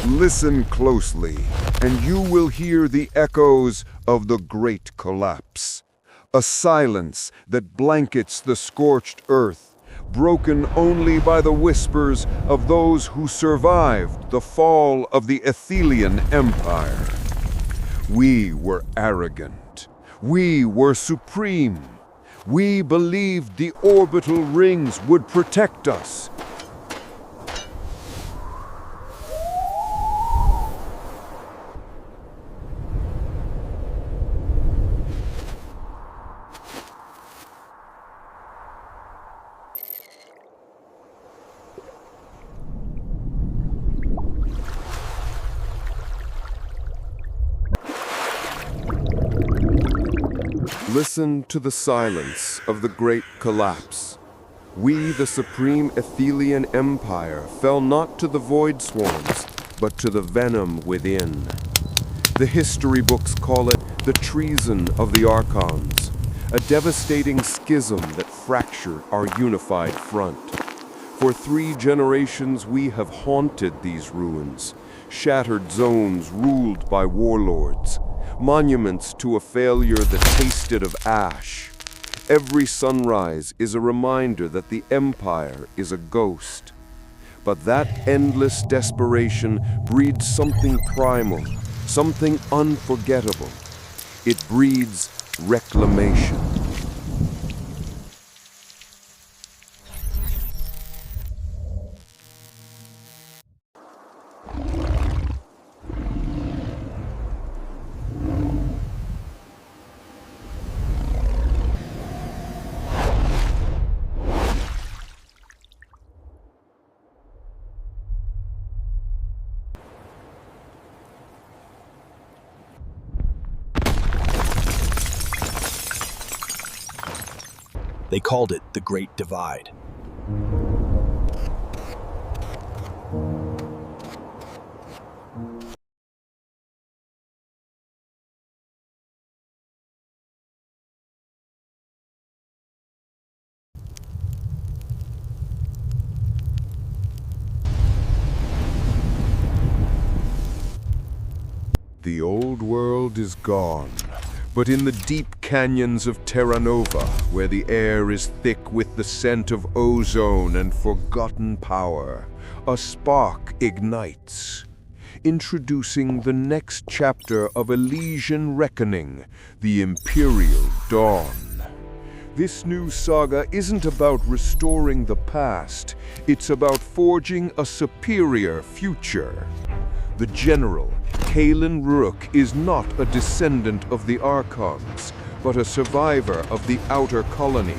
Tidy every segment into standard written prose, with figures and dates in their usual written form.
Listen closely, and you will hear the echoes of the Great Collapse. A silence that blankets the scorched earth, broken only by the whispers of those who survived the fall of the Athelian Empire. We were arrogant. We were supreme. We believed the orbital rings would protect us. Listen to the silence of the Great Collapse. We, the supreme Athelian Empire, fell not to the void swarms, but to the venom within. The history books call it the Treason of the Archons, a devastating schism that fractured our unified front. For 3 generations we have haunted these ruins, shattered zones ruled by warlords, monuments to a failure that tasted of ash. Every sunrise is a reminder that the Empire is a ghost. But that endless desperation breeds something primal, something unforgettable. It breeds reclamation. They called it the Great Divide. The old world is gone. But in the deep canyons of Terra Nova, where the air is thick with the scent of ozone and forgotten power, a spark ignites. Introducing the next chapter of Elysian reckoning, the Imperial Dawn. This new saga isn't about restoring the past, it's about forging a superior future. The General Rourke is not a descendant of the Archons, but a survivor of the outer colonies.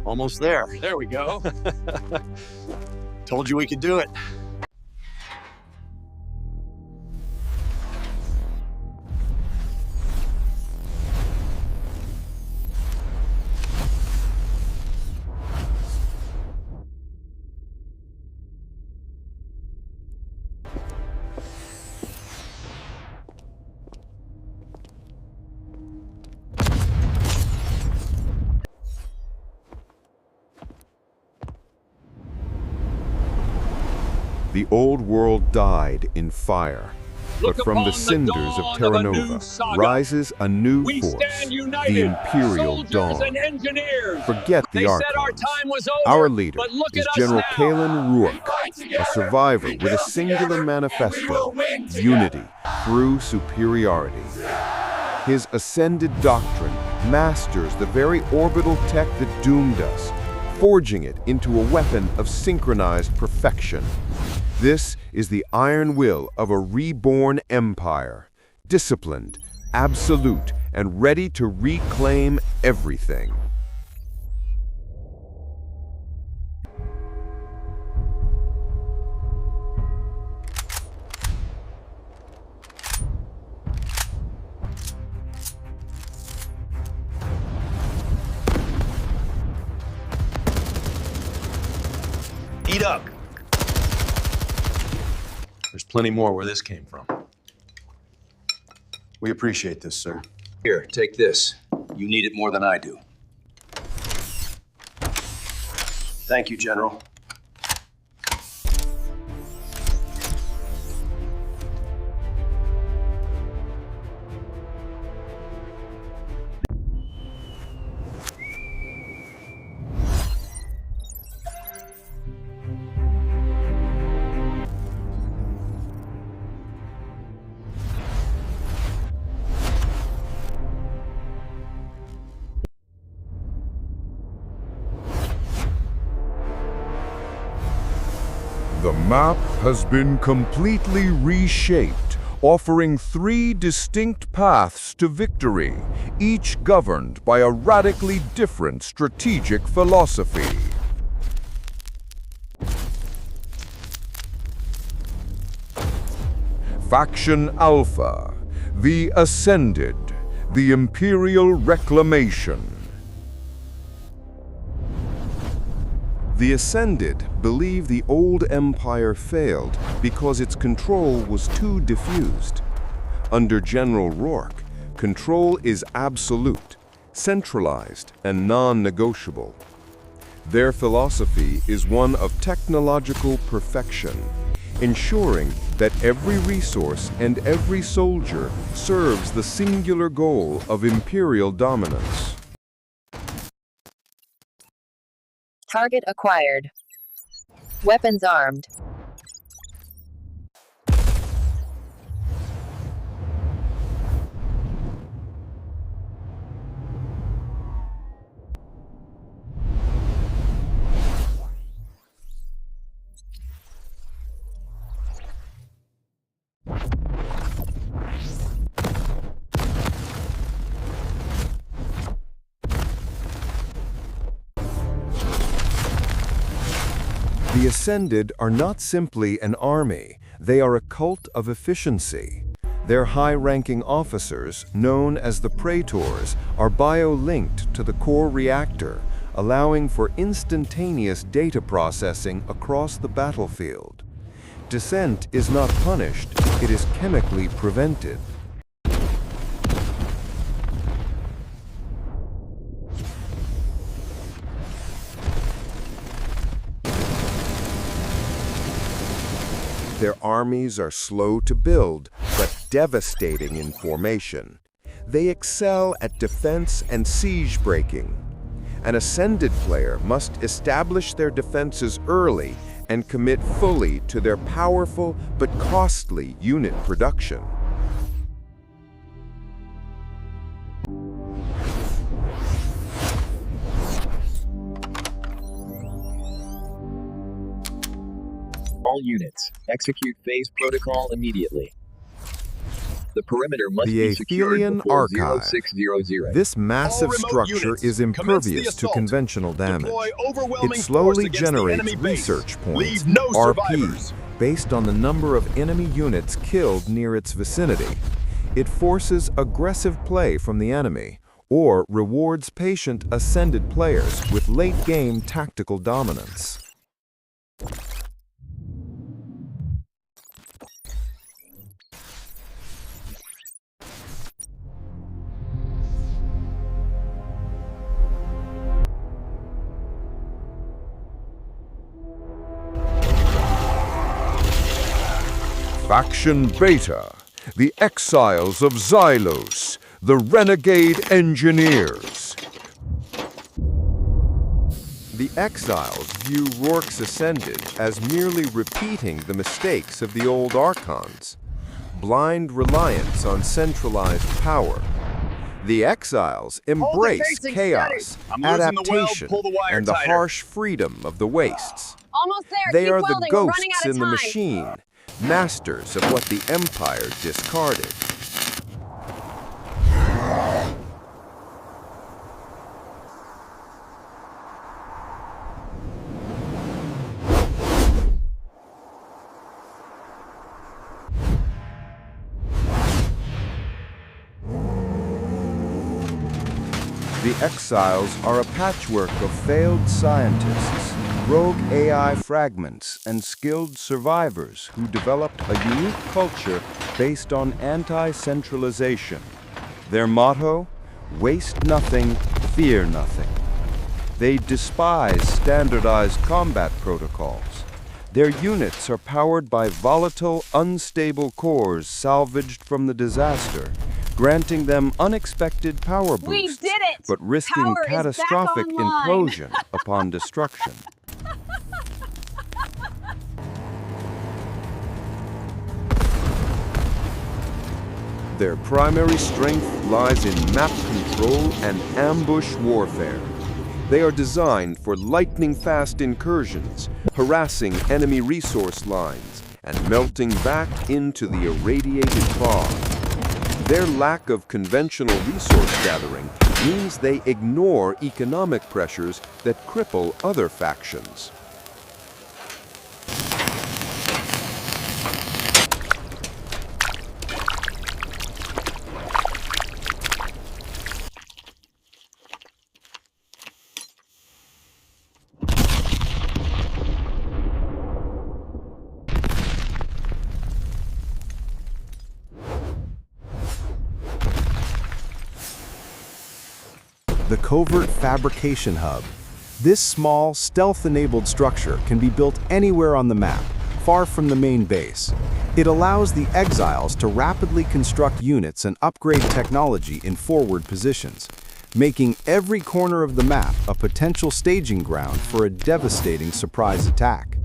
Almost there. There we go. Told you we could do it. The old world died in fire, but from the cinders of Terra Nova rises a new force, the Imperial Dawn. Forget the Archons. Our leader is General Rourke, a survivor with a singular manifesto, unity through superiority. His ascended doctrine masters the very orbital tech that doomed us, forging it into a weapon of synchronized perfection. This is the iron will of a reborn empire, disciplined, absolute, and ready to reclaim everything. Eat up. Plenty more where this came from. We appreciate this, sir. Here, take this. You need it more than I do. Thank you, General. The map has been completely reshaped, offering 3 distinct paths to victory, each governed by a radically different strategic philosophy. Faction Alpha, the Ascended, the Imperial Reclamation. The Ascended believe the old empire failed because its control was too diffused. Under General Rourke, control is absolute, centralized, and non-negotiable. Their philosophy is one of technological perfection, ensuring that every resource and every soldier serves the singular goal of imperial dominance. Target acquired. Weapons armed. The Ascended are not simply an army, they are a cult of efficiency. Their high-ranking officers, known as the Praetors, are bio-linked to the core reactor, allowing for instantaneous data processing across the battlefield. Dissent is not punished, it is chemically prevented. Their armies are slow to build, but devastating in formation. They excel at defense and siege breaking. An Ascended player must establish their defenses early and commit fully to their powerful but costly unit production. All units, execute phase protocol immediately. The perimeter must The be secured Athelian before Archive. 0600. This massive structure is impervious to conventional damage. It slowly generates research points, RP, based on the number of enemy units killed near its vicinity. It forces aggressive play from the enemy, or rewards patient Ascended players with late-game tactical dominance. Faction Beta, the Exiles of Xyos, the Renegade Engineers. The Exiles view Rourke's Ascended as merely repeating the mistakes of the old Archons. Blind reliance on centralized power. The Exiles embrace chaos, adaptation, and the harsh freedom of the wastes. Almost there. They Keep are the welding. We're running ghosts out of in the time. machine, masters of what the Empire discarded. The Exiles are a patchwork of failed scientists, rogue AI fragments and skilled survivors who developed a unique culture based on anti-centralization. Their motto: waste nothing, fear nothing. They despise standardized combat protocols. Their units are powered by volatile, unstable cores salvaged from the disaster, granting them unexpected power boosts, We did it! but risking Power is back catastrophic online. implosion upon destruction. Their primary strength lies in map control and ambush warfare. They are designed for lightning-fast incursions, harassing enemy resource lines, and melting back into the irradiated fog. Their lack of conventional resource gathering means they ignore economic pressures that cripple other factions. The Covert Fabrication Hub. This small, stealth-enabled structure can be built anywhere on the map, far from the main base. It allows the Exiles to rapidly construct units and upgrade technology in forward positions, making every corner of the map a potential staging ground for a devastating surprise attack.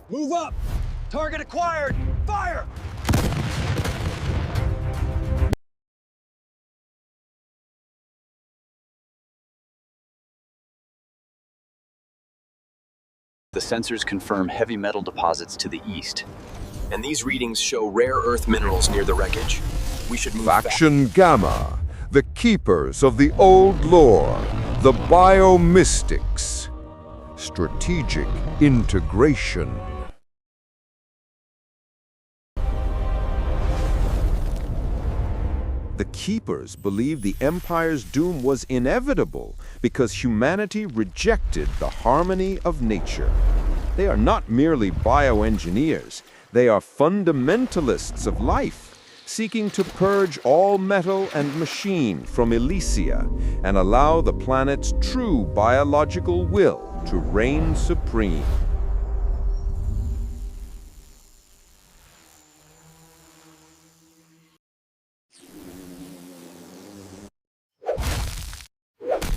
Move up! Target acquired! Fire! The sensors confirm heavy metal deposits to the east. And these readings show rare earth minerals near the wreckage. We should move Faction Gamma, the keepers of the old lore, the biomystics. Strategic integration. The Keepers believed the Empire's doom was inevitable because humanity rejected the harmony of nature. They are not merely bioengineers, they are fundamentalists of life, seeking to purge all metal and machine from Elysia and allow the planet's true biological will to reign supreme.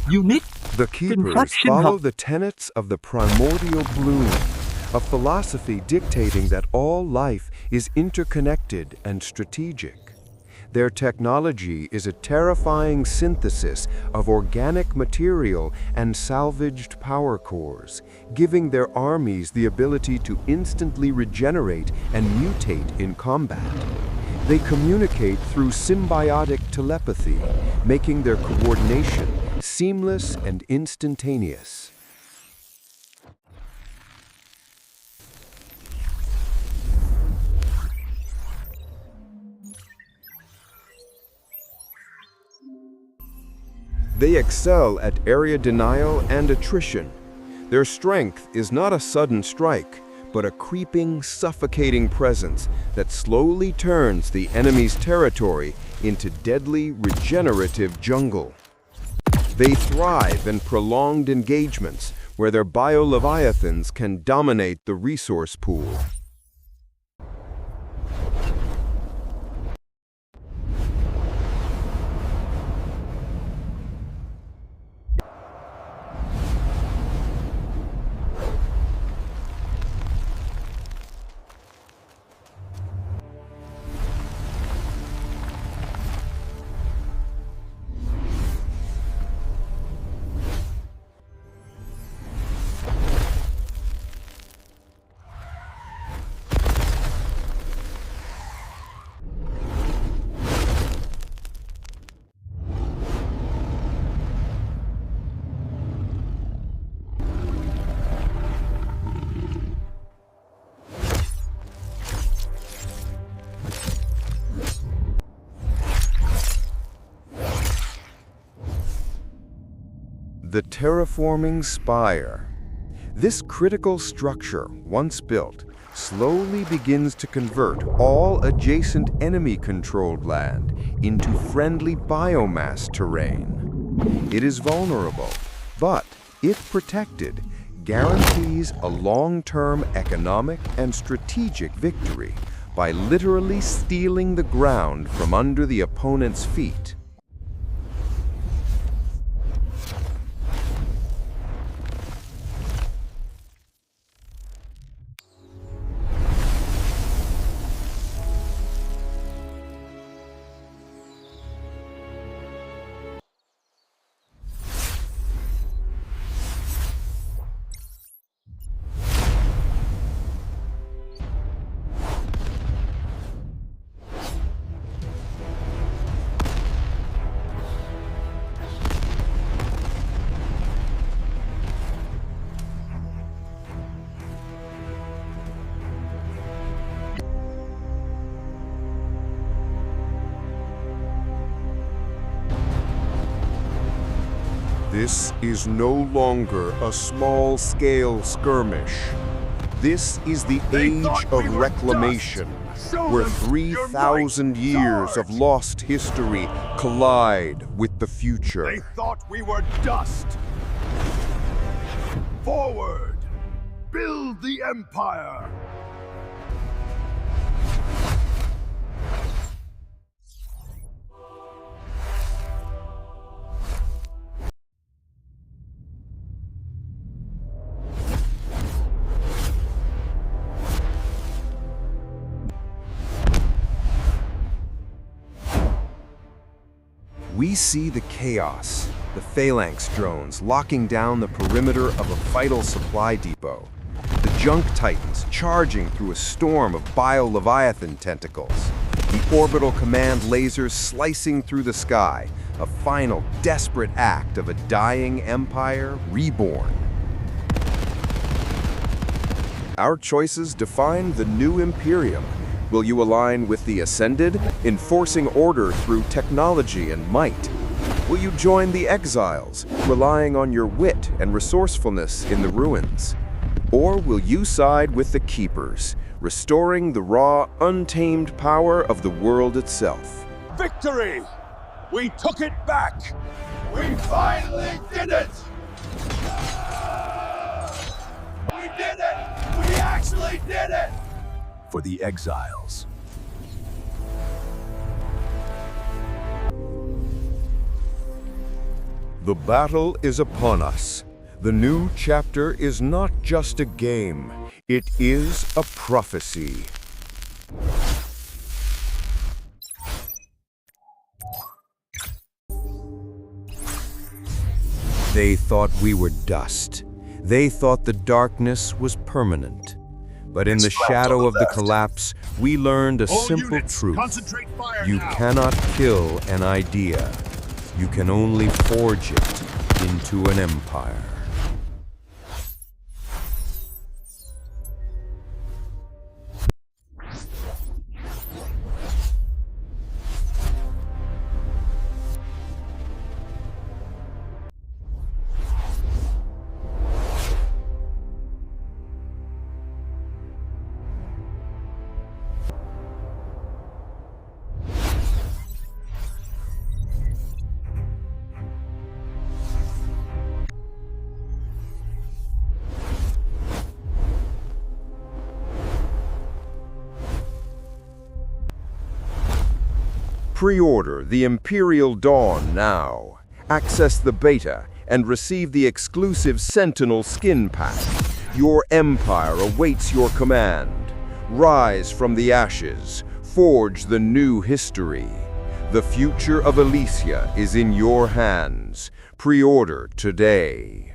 The Keepers follow the tenets of the primordial bloom, a philosophy dictating that all life is interconnected and strategic. Their technology is a terrifying synthesis of organic material and salvaged power cores, giving their armies the ability to instantly regenerate and mutate in combat. They communicate through symbiotic telepathy, making their coordination seamless and instantaneous. They excel at area denial and attrition. Their strength is not a sudden strike, but a creeping, suffocating presence that slowly turns the enemy's territory into deadly, regenerative jungle. They thrive in prolonged engagements where their bio-leviathans can dominate the resource pool. The terraforming spire. This critical structure, once built, slowly begins to convert all adjacent enemy-controlled land into friendly biomass terrain. It is vulnerable, but, if protected, guarantees a long-term economic and strategic victory by literally stealing the ground from under the opponent's feet. This is no longer a small-scale skirmish. This is the age of reclamation, where 3,000 years of lost history collide with the future. They thought we were dust. Forward! Build the Empire! We see the chaos, the phalanx drones locking down the perimeter of a vital supply depot, the junk titans charging through a storm of bio-leviathan tentacles, the orbital command lasers slicing through the sky, a final desperate act of a dying empire reborn. Our choices define the new Imperium. Will you align with the Ascended, enforcing order through technology and might? Will you join the Exiles, relying on your wit and resourcefulness in the ruins? Or will you side with the Keepers, restoring the raw, untamed power of the world itself? Victory! We took it back! We finally did it! We did it! We actually did it! For the Exiles. The battle is upon us. The new chapter is not just a game, it is a prophecy. They thought we were dust. They thought the darkness was permanent. But in the shadow of the collapse, we learned a simple truth. You cannot kill an idea. You can only forge it into an empire. Pre-order the Imperial Dawn now. Access the beta and receive the exclusive Sentinel skin pack. Your empire awaits your command. Rise from the ashes. Forge the new history. The future of Elysia is in your hands. Pre-order today.